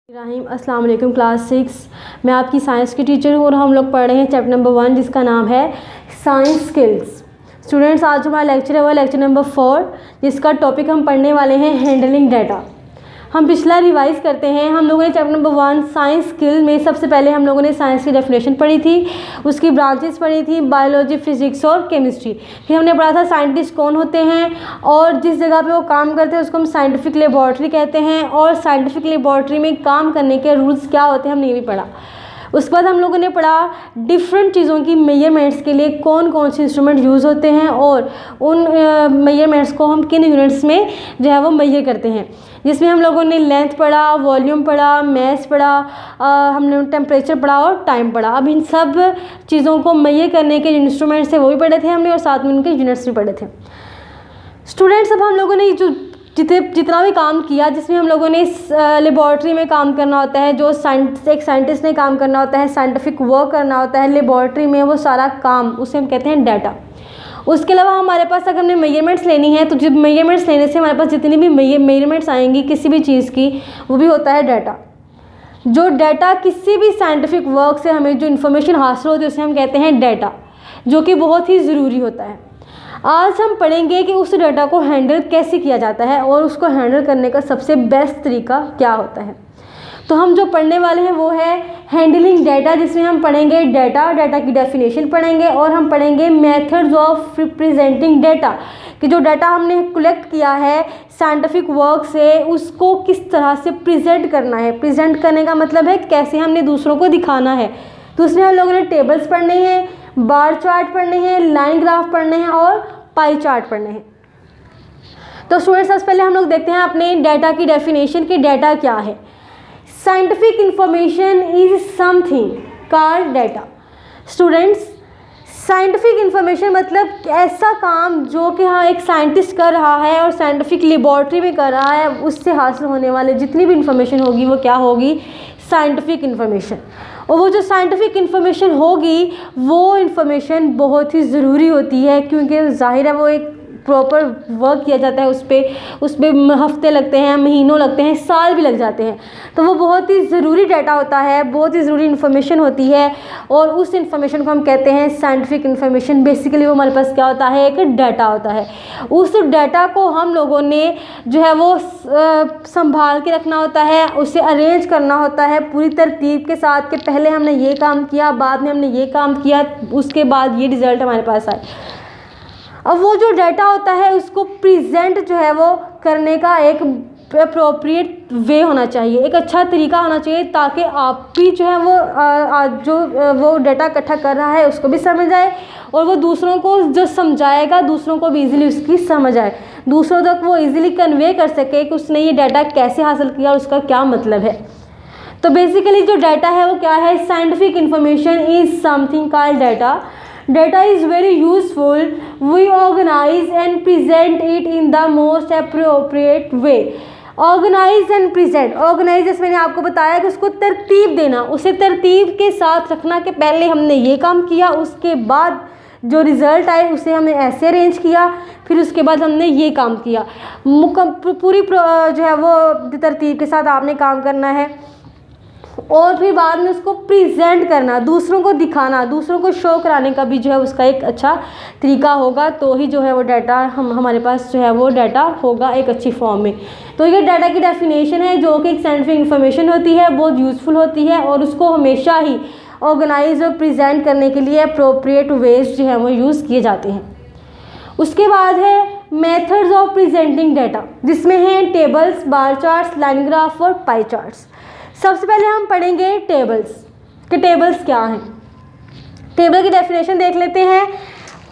अस्सलाम वालेकुम क्लास 6। मैं आपकी साइंस की टीचर हूँ और हम लोग पढ़ रहे हैं चैप्टर नंबर 1 जिसका नाम है साइंस स्किल्स। स्टूडेंट्स, आज हमारा लेक्चर है वो लेक्चर नंबर 4 जिसका टॉपिक हम पढ़ने वाले हैं हैंडलिंग डाटा। हम पिछला रिवाइज करते हैं। हम लोगों ने चैप्टर नंबर 1 साइंस स्किल में सबसे पहले हम लोगों ने साइंस की डेफिनेशन पढ़ी थी, उसकी ब्रांचेस पढ़ी थी, बायोलॉजी, फिजिक्स और केमिस्ट्री। फिर हमने पढ़ा था साइंटिस्ट कौन होते हैं और जिस जगह पे वो काम करते हैं उसको हम साइंटिफिक लेबॉर्ट्री कहते हैं, और साइंटिफिक लेबॉर्ट्री में काम करने के रूल्स क्या होते हैं हमने ये भी पढ़ा। उसके बाद हम लोगों ने पढ़ा डिफरेंट चीज़ों की मेजरमेंट्स के लिए कौन कौन से इंस्ट्रूमेंट यूज़ होते हैं और उन मेजरमेंट्स को हम किन यूनिट्स में जो है वो मेजर करते हैं, जिसमें हम लोगों ने लेंथ पढ़ा, वॉल्यूम पढ़ा, मैस पढ़ा, हमने टेम्परेचर पढ़ा और टाइम पढ़ा। अब इन सब चीज़ों को मेजर करने के इंस्ट्रूमेंट्स थे वो भी पढ़े थे हमने और साथ में उनके यूनिट्स भी पढ़े थे। स्टूडेंट्स, अब हम लोगों ने जो जितना भी काम किया जिसमें हम लोगों ने लेबॉर्ट्री में काम करना होता है, जो एक साइंटिस्ट ने काम करना होता है, साइंटिफिक वर्क करना होता है लेबॉर्ट्री में, वो सारा काम उसे हम कहते हैं डाटा। उसके अलावा हमारे पास अगर हमने मेजरमेंट्स लेनी है तो जब मेजरमेंट्स लेने से हमारे पास जितनी भी मेजरमेंट्स आएंगी किसी भी चीज़ की वो भी होता है डाटा। जो डाटा किसी भी साइंटिफिक वर्क से हमें जो इन्फॉर्मेशन हासिल होती है उसे हम कहते हैं डाटा, जो कि बहुत ही ज़रूरी होता है। आज हम पढ़ेंगे कि उस डाटा को हैंडल कैसे किया जाता है और उसको हैंडल करने का सबसे बेस्ट तरीका क्या होता है। तो हम जो पढ़ने वाले हैं वो है हैंडलिंग डाटा, जिसमें हम पढ़ेंगे डाटा की डेफिनेशन पढ़ेंगे और हम पढ़ेंगे मेथड्स ऑफ रिप्रेजेंटिंग डाटा, कि जो डाटा हमने कलेक्ट किया है साइंटिफिक वर्क से उसको किस तरह से प्रेजेंट करना है। प्रेजेंट करने का मतलब है कैसे हमने दूसरों को दिखाना है। तो उसमें हम लोगों ने टेबल्स पढ़ने हैं, बार चार्ट पढ़ने हैं, लाइन ग्राफ पढ़ने हैं और पाई चार्ट पढ़ने हैं। तो स्टूडेंट्स, सबसे पहले हम लोग देखते हैं अपने डाटा की डेफिनेशन कि डाटा क्या है। Scientific information is something called data. Students, scientific information मतलब ऐसा काम जो कि हाँ एक साइंटिस्ट कर रहा है और साइंटिफिक लेबॉर्ट्री में कर रहा है, उससे हासिल होने वाले जितनी भी इंफॉर्मेशन होगी वो क्या होगी, साइंटिफिक इंफॉर्मेशन। और वो जो साइंटिफिक इंफॉर्मेशन होगी वो इंफॉर्मेशन बहुत ही ज़रूरी होती है, क्योंकि जाहिर है वो एक प्रॉपर वर्क किया जाता है उस पर हफ्ते लगते हैं, महीनों लगते हैं, साल भी लग जाते हैं। तो वो बहुत ही ज़रूरी डाटा होता है, बहुत ही ज़रूरी इन्फॉर्मेशन होती है और उस इन्फॉर्मेशन को हम कहते हैं साइंटिफिक इन्फॉर्मेशन। बेसिकली वो हमारे पास क्या होता है, एक डाटा होता है। उस डाटा को हम लोगों ने जो है वो संभाल के रखना होता है, उसे अरेंज करना होता है पूरी तरतीब के साथ कि पहले हमने ये काम किया, बाद में हमने ये काम किया, उसके बाद ये रिज़ल्ट हमारे पास आए। अब वो जो डाटा होता है उसको प्रेजेंट जो है वो करने का एक अप्रोप्रिएट वे होना चाहिए, एक अच्छा तरीका होना चाहिए, ताकि आप भी जो है वो डाटा इकट्ठा कर रहा है उसको भी समझ आए और वो दूसरों को जो समझाएगा दूसरों को भी इजीली उसकी समझ आए, दूसरों तक वो इजीली कन्वे कर सके कि उसने ये डाटा कैसे हासिल किया और उसका क्या मतलब है। तो बेसिकली जो डाटा है वो क्या है, scientific information is something called data. Data is very useful. We organize and present it in the most appropriate way. Organize and present. Organize जैसे मैंने आपको बताया कि उसको तरतीब देना, उसे तरतीब के साथ रखना कि पहले हमने ये काम किया, उसके बाद जो रिज़ल्ट आए उसे हमने ऐसे अरेंज किया, फिर उसके बाद हमने ये काम किया। पूरी जो है वो तरतीब के साथ आपने काम करना है और फिर बाद में उसको प्रेजेंट करना, दूसरों को दिखाना, दूसरों को शो कराने का भी जो है उसका एक अच्छा तरीका होगा, तो ही जो है वो डाटा हमारे पास जो है वो डाटा होगा एक अच्छी फॉर्म में। तो ये डाटा की डेफिनेशन है जो कि एक साइंटिफिक इंफॉर्मेशन होती है, बहुत यूज़फुल होती है और उसको हमेशा ही ऑर्गेनाइज और प्रेजेंट करने के लिए अप्रोप्रिएट वेज जो है वो यूज़ किए जाते हैं। उसके बाद है मेथड्स ऑफ प्रेजेंटिंग डाटा, जिसमें हैं टेबल्स, बार चार्ट्स, लाइन ग्राफ और पाई चार्ट्स। सबसे पहले हम पढ़ेंगे टेबल्स कि टेबल्स क्या हैं। टेबल की डेफिनेशन देख लेते हैं।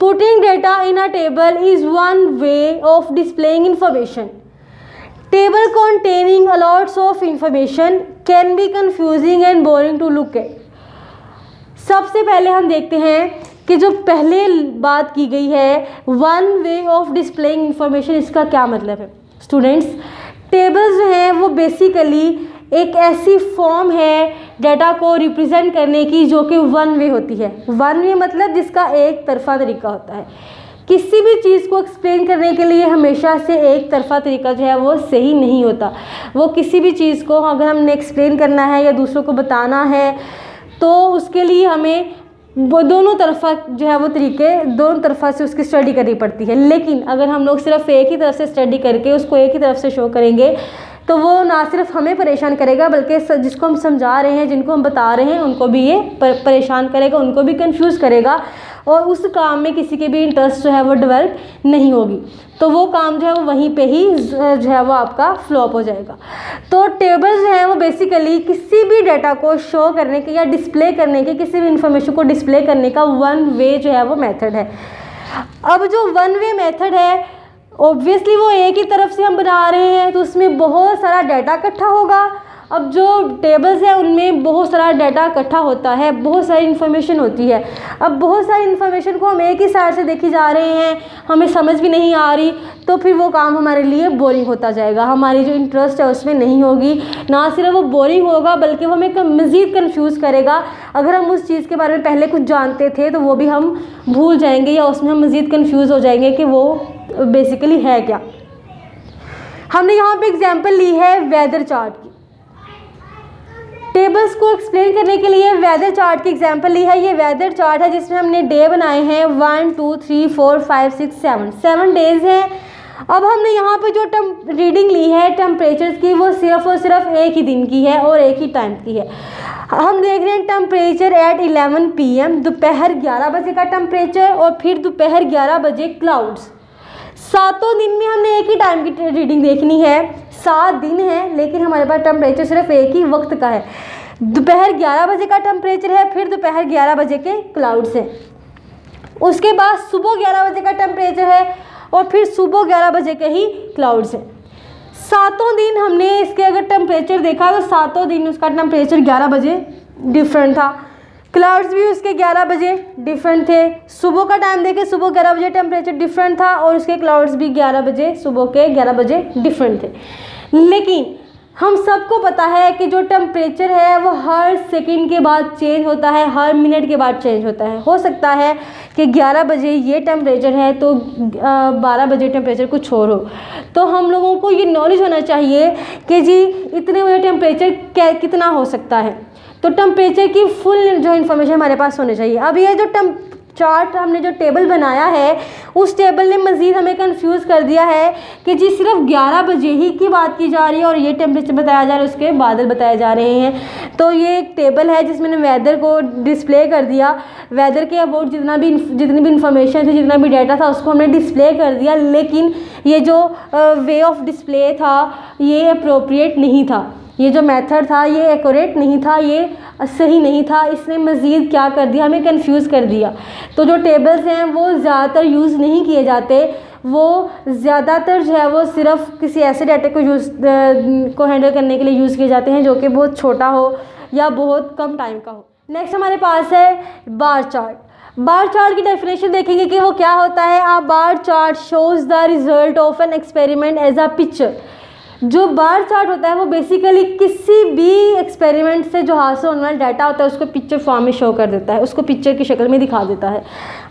Putting data in a table is one way of displaying information. Table containing a lots of information can be confusing and boring to look at। सबसे पहले हम देखते हैं कि जो पहले बात की गई है one way of displaying information, इसका क्या मतलब है। स्टूडेंट्स, टेबल्स जो हैं वो बेसिकली एक ऐसी फॉर्म है डाटा को रिप्रेजेंट करने की जो कि वन वे होती है। वन वे मतलब जिसका एक तरफा तरीका होता है। किसी भी चीज़ को एक्सप्लेन करने के लिए हमेशा से एक तरफा तरीका जो है वो सही नहीं होता। वो किसी भी चीज़ को अगर हमने एक्सप्लेन करना है या दूसरों को बताना है तो उसके लिए हमें वो दोनों तरफा जो है वो तरीके, दोनों तरफा से उसकी स्टडी करनी पड़ती है। लेकिन अगर हम लोग सिर्फ एक ही तरफ से स्टडी करके उसको एक ही तरफ से शो करेंगे तो वो ना सिर्फ हमें परेशान करेगा बल्कि जिसको हम समझा रहे हैं, जिनको हम बता रहे हैं, उनको भी ये परेशान करेगा, उनको भी कंफ्यूज करेगा और उस काम में किसी के भी इंटरेस्ट जो है वो डेवलप नहीं होगी। तो वो काम जो है वो वहीं पे ही जो है वो आपका फ्लॉप हो जाएगा। तो टेबल्स जो है वो बेसिकली किसी भी डाटा को शो करने के या डिस्प्ले करने के, किसी भी इंफॉर्मेशन को डिस्प्ले करने का वन वे जो है वो मेथड है। अब जो वन वे मेथड है ऑब्वियसली वो एक ही तरफ से हम बना रहे हैं तो उसमें बहुत सारा डाटा इकट्ठा होगा। अब जो टेबल्स है उनमें बहुत सारा डाटा इकट्ठा होता है, बहुत सारी इन्फॉर्मेशन होती है। अब बहुत सारी इन्फॉर्मेशन को हम एक ही साइड से देखी जा रहे हैं, हमें समझ भी नहीं आ रही, तो फिर वो काम हमारे लिए बोरिंग होता जाएगा, हमारी जो इंटरेस्ट है उसमें नहीं होगी। ना सिर्फ वो बोरिंग होगा बल्कि वो हमें मज़ीद कन्फ्यूज़ करेगा। अगर हम उस चीज़ के बारे में पहले कुछ जानते थे तो वो भी हम भूल जाएंगे या उसमें हम मज़ीद कन्फ्यूज़ हो जाएंगे कि वो बेसिकली है क्या। हमने यहाँ पे एग्जांपल ली है वेदर चार्ट की। टेबल्स को एक्सप्लेन करने के लिए वेदर चार्ट की एग्जांपल ली है। ये वेदर चार्ट है जिसमें हमने डे बनाए हैं 1 2 3 4 5 6 7 डेज हैं। अब हमने यहाँ पे जो रीडिंग ली है टेम्परेचर की वो सिर्फ और सिर्फ एक ही दिन की है और एक ही टाइम की है। हम देख रहे हैं टेम्परेचर एट 11 PM, दोपहर 11 बजे का टेम्परेचर और फिर दोपहर 11 बजे क्लाउड्स। 7 दिन में हमने एक ही टाइम की रीडिंग देखनी है। 7 दिन है लेकिन हमारे पास टेम्परेचर सिर्फ एक ही वक्त का है। दोपहर 11 बजे का टेम्परेचर है, फिर दोपहर 11 बजे के क्लाउड्स हैं। उसके बाद सुबह 11 बजे का टेम्परेचर है और फिर सुबह 11 बजे के ही क्लाउड्स हैं। 7 दिन हमने इसके अगर टेम्परेचर देखा तो 7 दिन उसका टेम्परेचर 11 बजे डिफरेंट था, क्लाउड्स भी उसके 11 बजे डिफरेंट थे। सुबह का टाइम देखें, सुबह 11 बजे टेम्परेचर डिफरेंट था और उसके क्लाउड्स भी 11 बजे, सुबह के 11 बजे डिफरेंट थे। लेकिन हम सबको पता है कि जो टेम्परेचर है वो हर सेकंड के बाद चेंज होता है, हर मिनट के बाद चेंज होता है। हो सकता है कि 11 बजे ये टेम्परेचर है तो 12 बजे टेम्परेचर कुछ और हो। तो हम लोगों को ये नॉलेज होना चाहिए कि जी इतने बजे टेम्परेचर कितना हो सकता है। तो टेम्परेचर की फुल जो इन्फॉर्मेशन हमारे पास होनी चाहिए। अब ये जो चार्ट हमने जो टेबल बनाया है उस टेबल ने मज़ीद हमें कंफ्यूज कर दिया है कि जी सिर्फ 11 बजे ही की बात की जा रही है और ये टेम्परेचर बताया जा रहा है, उसके बादल बताए जा रहे हैं। तो ये एक टेबल है जिसमें ने वेदर को डिस्प्ले कर दिया। वेदर के अबाउट जितनी भी इंफॉर्मेशन थी, जितना भी डाटा था उसको हमने डिस्प्ले कर दिया। लेकिन ये जो वे ऑफ डिस्प्ले था ये अप्रोप्रिएट नहीं था, ये जो मेथड था ये एक्यूरेट नहीं था, ये सही नहीं था। इसने मज़ीद क्या कर दिया, हमें कंफ्यूज कर दिया। तो जो टेबल्स हैं वो ज़्यादातर यूज़ नहीं किए जाते, वो ज़्यादातर जो है वो सिर्फ किसी ऐसे डाटा को हैंडल करने के लिए यूज़ किए जाते हैं जो कि बहुत छोटा हो या बहुत कम टाइम का हो। नेक्स्ट हमारे पास है बार चार्ट। बार चार्ट की डेफिनेशन देखेंगे कि वो क्या होता है। A bar chart shows the result of an experiment as a picture. जो बार चार्ट होता है वो बेसिकली किसी भी एक्सपेरिमेंट से जो हासिल होने वाला डाटा होता है उसको पिक्चर फॉर्म में शो कर देता है, उसको पिक्चर की शक्ल में दिखा देता है।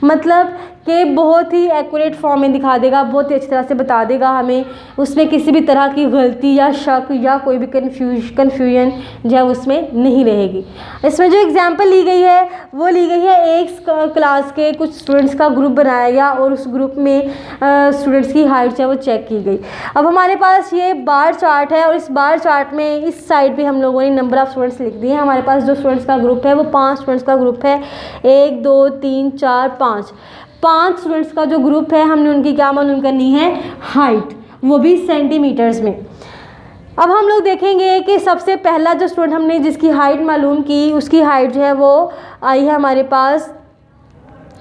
मतलब कि बहुत ही एक्यूरेट फॉर्म में दिखा देगा, बहुत ही अच्छी तरह से बता देगा हमें, उसमें किसी भी तरह की गलती या शक या कोई भी कन्फ्यूजन जो है उसमें नहीं रहेगी। इसमें जो एग्जांपल ली गई है वो ली गई है एक क्लास के कुछ स्टूडेंट्स का ग्रुप बनाया गया और उस ग्रुप में स्टूडेंट्स की हाइट है वो चेक की गई। अब हमारे पास ये बार चार्ट है और इस बार चार्ट में इस साइड पे हम लोगों ने नंबर ऑफ़ स्टूडेंट्स लिख दिए हैं। हमारे पास जो स्टूडेंट्स का ग्रुप है वो 5 स्टूडेंट्स का ग्रुप है। 1 2 3 4 5 स्टूडेंट्स का जो ग्रुप है हमने उनकी क्या मालूम करनी है, हाइट, वो भी सेंटीमीटर्स में। अब हम लोग देखेंगे कि सबसे पहला जो स्टूडेंट हमने जिसकी हाइट मालूम की उसकी हाइट जो है वो आई है हमारे पास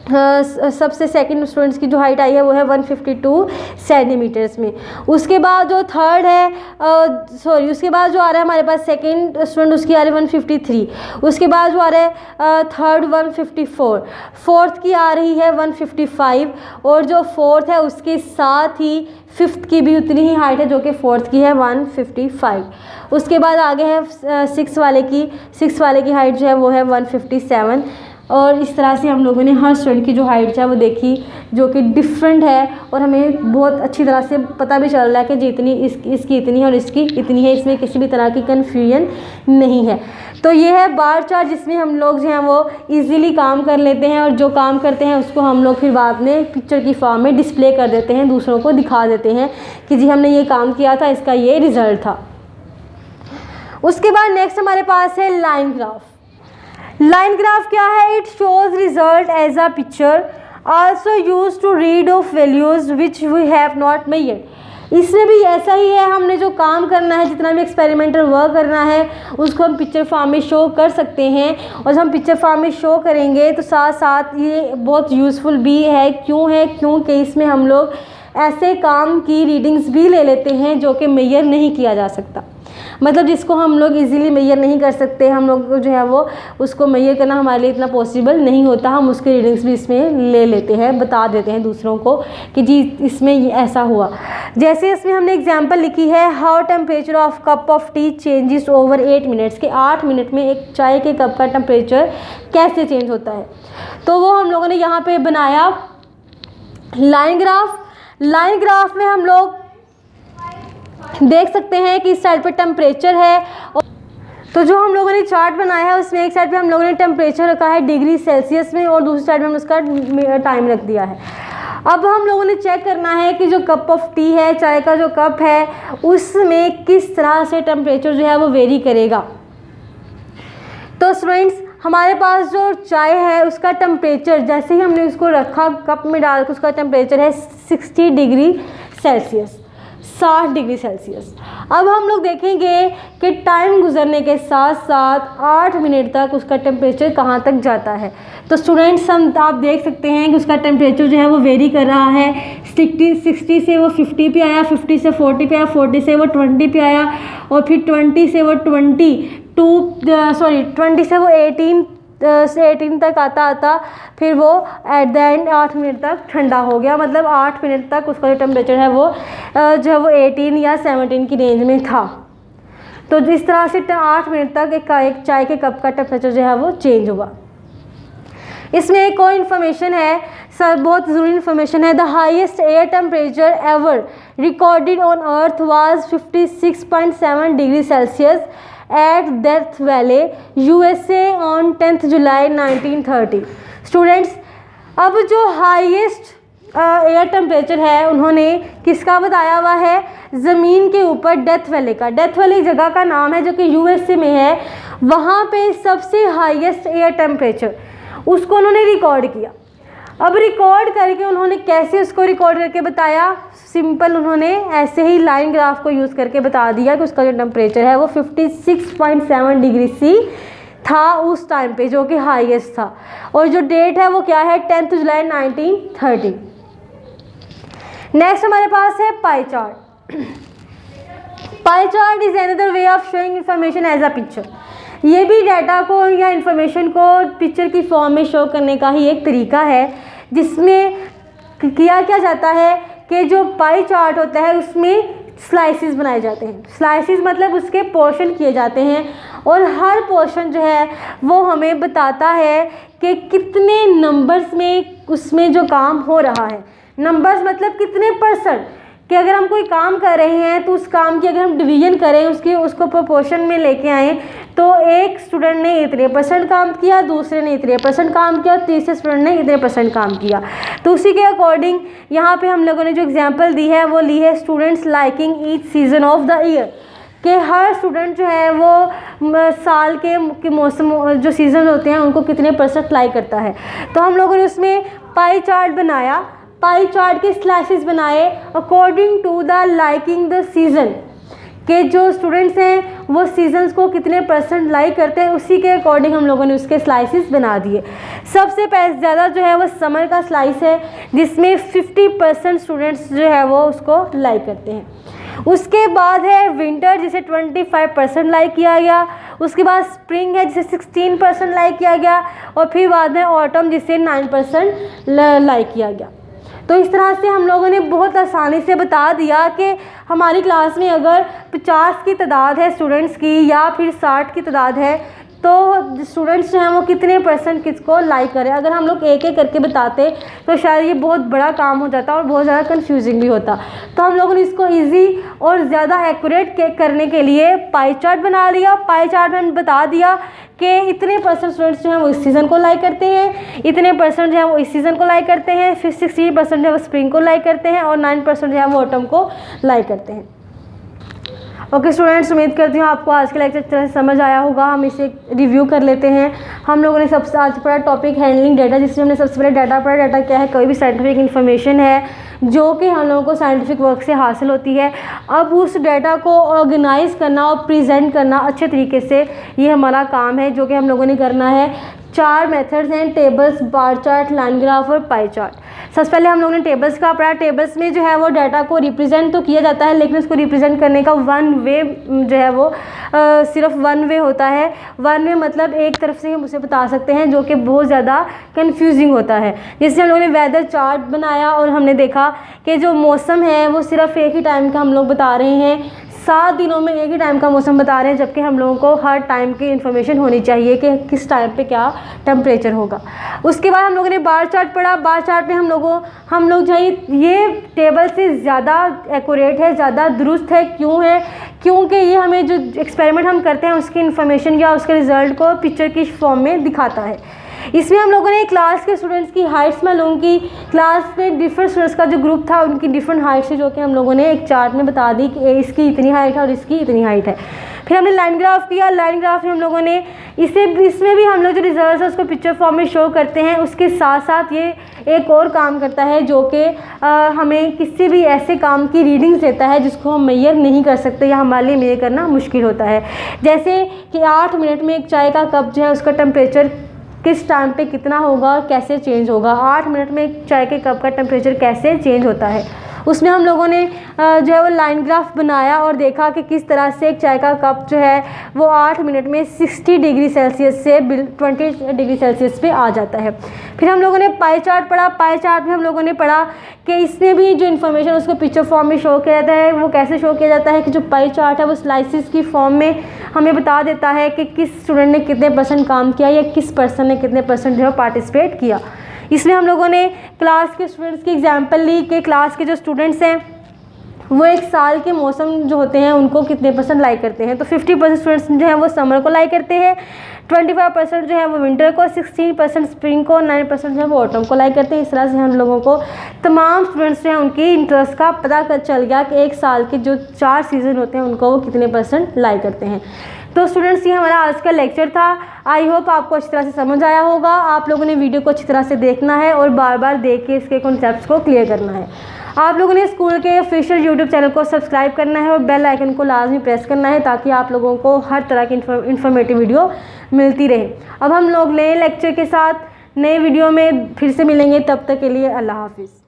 सबसे सेकंड स्टूडेंट्स की जो हाइट आई है वो है 152 सेंटीमीटर्स में। उसके बाद जो थर्ड है उसके बाद जो आ रहा है हमारे पास सेकंड स्टूडेंट उसकी आ रही है 153। उसके बाद जो आ रहा है थर्ड 154, फोर्थ की आ रही है 155 और जो फोर्थ है उसके साथ ही फिफ्थ की भी उतनी ही हाइट है जो कि फोर्थ की है 155। उसके बाद आगे है सिक्स वाले की हाइट जो है वो है 157 और इस तरह से हम लोगों ने हर स्टूडेंट की जो हाइट है वो देखी, जो कि डिफरेंट है, और हमें बहुत अच्छी तरह से पता भी चल रहा है कि जितनी इसकी इतनी है और इसकी इतनी है, इसमें किसी भी तरह की कन्फ्यूजन नहीं है। तो ये है बार चार्ट, जिसमें हम लोग जो हैं वो इजीली काम कर लेते हैं, और जो काम करते हैं उसको हम लोग फिर बाद में पिक्चर की फॉर्म में डिस्प्ले कर देते हैं, दूसरों को दिखा देते हैं कि जी हमने ये काम किया था, इसका ये रिज़ल्ट था। उसके बाद नेक्स्ट हमारे पास है लाइन ग्राफ। लाइन ग्राफ क्या है? It shows result as a picture, also use to read off values which we have not measured. इसमें भी ऐसा ही है, हमने जो काम करना है, जितना भी एक्सपेरिमेंटल वर्क करना है, उसको हम पिक्चर फॉर्म में शो कर सकते हैं। और जब हम पिक्चर फॉर्म में शो करेंगे तो साथ साथ ये बहुत यूज़फुल भी है। क्योंकि इसमें हम लोग ऐसे काम की रीडिंग्स भी ले लेते हैं जो कि मेजर नहीं किया जा सकता, मतलब जिसको हम लोग इजीली मेजर नहीं कर सकते, हम लोग को जो है वो उसको मेजर करना हमारे लिए इतना पॉसिबल नहीं होता। हम उसके रीडिंग्स भी इसमें ले लेते हैं, बता देते हैं दूसरों को कि जी इसमें ये ऐसा हुआ। जैसे इसमें हमने एग्जांपल लिखी है, how temperature of cup of T changes over 8 minutes, के 8 मिनट में एक चाय के कप का टेम्परेचर कैसे चेंज होता है। तो वो हम लोगों ने यहाँ पर बनाया लाइन ग्राफ। लाइन ग्राफ में हम लोग देख सकते हैं कि इस साइड पे टेम्परेचर है, तो जो हम लोगों ने चार्ट बनाया है उसमें एक साइड पे हम लोगों ने टेम्परेचर रखा है डिग्री सेल्सियस में, और दूसरी साइड में हम उसका टाइम रख दिया है। अब हम लोगों ने चेक करना है कि जो कप ऑफ टी है, चाय का जो कप है, उसमें किस तरह से टेम्परेचर जो है वो वेरी करेगा। तो स्टूडेंट्स, हमारे पास जो चाय है उसका टेम्परेचर जैसे ही हमने उसको रखा कप में डाल के, उसका टेम्परेचर है 60 डिग्री सेल्सियस, 60 डिग्री सेल्सियस। अब हम लोग देखेंगे कि टाइम गुजरने के साथ साथ 8 मिनट तक उसका टेम्परेचर कहाँ तक जाता है। तो स्टूडेंट्स, आप देख सकते हैं कि उसका टेम्परेचर जो है वो वेरी कर रहा है। 60 से वो 50 पे आया, 50 से 40 पे आया, 40 से वो 20 पे आया, और फिर 20 से वो 20 से वो 18 तक आता फिर वो एट द एंड 8 मिनट तक ठंडा हो गया। मतलब 8 मिनट तक उसका जो टेम्परेचर है वो जो है वो 18 या 17 की रेंज में था। तो जिस तरह से 8 मिनट तक एक चाय के कप का टेम्परेचर जो है वो चेंज हुआ। इसमें एक और इन्फॉर्मेशन है, सर बहुत ज़रूरी इन्फॉर्मेशन है। The highest air temperature ever recorded on earth was 56.7 degree Celsius at death valley USA on 10 July 1930। Students, अब जो हाईएस्ट एयर टेम्परेचर है उन्होंने किसका बताया हुआ है? ज़मीन के ऊपर डेथ वैली का। डेथ वैली जगह का नाम है जो कि USA में है। वहाँ पे सबसे हाईएस्ट एयर टेम्परेचर उसको उन्होंने रिकॉर्ड किया। अब रिकॉर्ड करके उन्होंने कैसे उसको रिकॉर्ड करके बताया? सिंपल, उन्होंने ऐसे ही लाइन ग्राफ को यूज़ करके बता दिया कि उसका जो टेम्परेचर है वो 56.7 डिग्री सी था उस टाइम पे, जो कि हाईएस्ट था। और जो डेट है वो क्या है? 10 जुलाई 1930। नेक्स्ट हमारे पास है pie chart. Pie chart is another way of showing information as a picture. ये भी डाटा को या इंफॉर्मेशन को पिक्चर की फॉर्म में शो करने का ही एक तरीका है, जिसमें किया क्या जाता है कि जो पाई चार्ट होता है उसमें स्लाइसिस बनाए जाते हैं। स्लाइसिस मतलब उसके पोर्शन किए जाते हैं, और हर पोर्शन जो है वो हमें बताता है कि कितने नंबर्स में उसमें जो काम हो रहा है। नंबर्स मतलब कितने परसेंट, कि अगर हम कोई काम कर रहे हैं तो उस काम की अगर हम डिवीजन करें, उसको प्रोपोर्शन में लेके आएँ, तो एक स्टूडेंट ने इतने % काम किया, दूसरे ने इतने % काम किया, और तीसरे स्टूडेंट ने इतने % काम किया। तो उसी के अकॉर्डिंग यहाँ पे हम लोगों ने जो एग्जांपल दी है वो ली है students liking each season off the year, कि हर स्टूडेंट जो है वो साल के मौसम जो सीज़न होते हैं उनको कितने % लाइक करता है। तो हम लोगों ने उसमें पाई चार्ट बनाया, पाई चार्ट के स्लाइसेस बनाए according to the liking the season, के जो स्टूडेंट्स हैं वो सीजन्स को कितने % लाइक करते हैं, उसी के अकॉर्डिंग हम लोगों ने उसके स्लाइसेस बना दिए। सबसे ज़्यादा जो है वो समर का स्लाइस है, जिसमें 50% स्टूडेंट्स जो है वो उसको लाइक करते हैं। उसके बाद है विंटर, जिसे 25% लाइक किया गया। उसके बाद स्प्रिंग है, जिसे 16% लाइक किया गया, और फिर बाद में ऑटम, जिसे 9% लाइक किया गया। तो इस तरह से हम लोगों ने बहुत आसानी से बता दिया कि हमारी क्लास में अगर 50 की तादाद है स्टूडेंट्स की, या फिर 60 की तादाद है, तो स्टूडेंट्स जो हैं वो कितने परसेंट किसको लाइक करें। अगर हम लोग एक एक करके बताते तो शायद ये बहुत बड़ा काम हो जाता और बहुत ज़्यादा कन्फ्यूजिंग भी होता। तो हम लोगों ने इसको ईजी और ज़्यादा एक्यूरेट करने के लिए पाई चार्ट बना लिया। पाई चार्ट में बता दिया कि इतने परसेंट स्टूडेंट्स जो हैं वो इस सीज़न को लाइक करते हैं, इतने परसेंट जो है वो इस सीज़न को लाइक करते हैं, फिर 60% जो है वो स्प्रिंग को लाइक करते हैं और 9% जो है वो ऑटम को लाइक करते हैं। ओके स्टूडेंट्स, उम्मीद करती हूँ आपको आज के लेक्चर तरह से समझ आया होगा। हम इसे रिव्यू कर लेते हैं। हम लोगों ने सबसे आज पढ़ा टॉपिक हैंडलिंग डाटा, जिसमें हमने सबसे पहले डाटा पढ़ा। डाटा क्या है? कोई भी साइंटिफिक इन्फॉर्मेशन है जो कि हम लोगों को साइंटिफिक वर्क से हासिल होती है। अब उस डाटा को ऑर्गेनाइज करना और प्रेजेंट करना अच्छे तरीके से, ये हमारा काम है जो कि हम लोगों ने करना है। 4 मेथड्स हैं: tables, bar chart, line graph और पाई चार्ट। सबसे पहले हम लोगों ने टेबल्स का पढ़ा। टेबल्स में जो है वो डाटा को रिप्रेजेंट तो किया जाता है, लेकिन उसको रिप्रेजेंट करने का वन वे जो है वो सिर्फ वन वे होता है। वन वे मतलब एक तरफ से हम उसे बता सकते हैं, जो कि बहुत ज़्यादा कन्फ्यूजिंग होता है। जैसे हम लोगों ने वेदर चार्ट बनाया और हमने देखा कि जो मौसम है वो सिर्फ एक ही टाइम का हम लोग बता रहे हैं, 7 दिनों में एक ही टाइम का मौसम बता रहे हैं, जबकि हम लोगों को हर टाइम की इन्फॉर्मेशन होनी चाहिए कि किस टाइम पे क्या टेम्परेचर होगा। उसके बाद हम लोगों ने बार चार्ट पढ़ा। बार चार्ट में हम लोग जो ये टेबल से ज़्यादा एक्यूरेट है, ज़्यादा दुरुस्त है। क्यों है? क्योंकि ये हमें जो एक्सपेरिमेंट हम करते हैं उसकी इन्फॉर्मेशन या उसके रिज़ल्ट को पिक्चर की फॉर्म में दिखाता है। इसमें हम लोगों ने क्लास के स्टूडेंट्स की हाइट्स मैं लूँगी। क्लास में डिफरेंट स्टूडेंट्स का जो ग्रुप था उनकी डिफरेंट हाइट्स है, जो कि हम लोगों ने एक चार्ट में बता दी कि इसकी इतनी हाइट है और इसकी इतनी हाइट है। फिर हमने लाइन ग्राफ किया। लाइन ग्राफ में हम लोगों ने इसमें भी हम लोग जो रिजल्ट है उसको पिक्चर फॉर्म में शो करते हैं। उसके साथ साथ ये एक और काम करता है जो कि हमें किसी भी ऐसे काम की रीडिंग्स देता है जिसको हम मेजर नहीं कर सकते या हमारे लिए मेजर करना मुश्किल होता है। जैसे कि 8 मिनट में एक चाय का कप जो है उसका टेम्परेचर किस टाइम पे कितना होगा और कैसे चेंज होगा। 8 मिनट में एक चाय के कप का टेम्परेचर कैसे चेंज होता है, उसमें हम लोगों ने जो है वो लाइन ग्राफ बनाया और देखा कि किस तरह से एक चाय का कप जो है वो 8 मिनट में 60 डिग्री सेल्सियस से 20 डिग्री सेल्सियस पे आ जाता है। फिर हम लोगों ने पाई चार्ट पढ़ा। पाई चार्ट में हम लोगों ने पढ़ा कि इसमें भी जो इन्फॉर्मेशन उसको पिक्चर फॉर्म में शो किया जाता है। वो कैसे शो किया जाता है कि जो पाई चार्ट है वो स्लाइसिस की फॉर्म में हमें बता देता है कि किस स्टूडेंट ने कितने % काम किया या किस पर्सन ने कितने % जो है पार्टिसिपेट किया। इसमें हम लोगों ने क्लास के स्टूडेंट्स की एग्जांपल ली कि क्लास के जो स्टूडेंट्स हैं वो एक साल के मौसम जो होते हैं उनको कितने % लाइक करते हैं। तो 50% स्टूडेंट्स जो हैं वो समर को लाइक करते हैं, 25% जो है वो विंटर को, 16% स्प्रिंग को, 9% जो है वो ऑटम को लाइक करते हैं। इस तरह से हम लोगों को तमाम स्टूडेंट्स जो हैं उनकी इंटरेस्ट का पता चल गया कि एक साल के जो 4 सीज़न होते हैं उनको वो कितने % लाइक करते हैं। तो स्टूडेंट्स, ये हमारा आज का लेक्चर था। आई होप आपको अच्छी तरह से समझ आया होगा। आप लोगों ने वीडियो को अच्छी तरह से देखना है और बार बार देख के इसके कॉन्सेप्ट्स को क्लियर करना है। आप लोगों ने स्कूल के ऑफिशियल यूट्यूब चैनल को सब्सक्राइब करना है और बेल आइकन को लाजमी प्रेस करना है ताकि आप लोगों को हर तरह की इन्फॉर्मेटिव वीडियो मिलती रहे। अब हम लोग नए लेक्चर के साथ नए वीडियो में फिर से मिलेंगे, तब तक के लिए अल्लाह हाफिज़।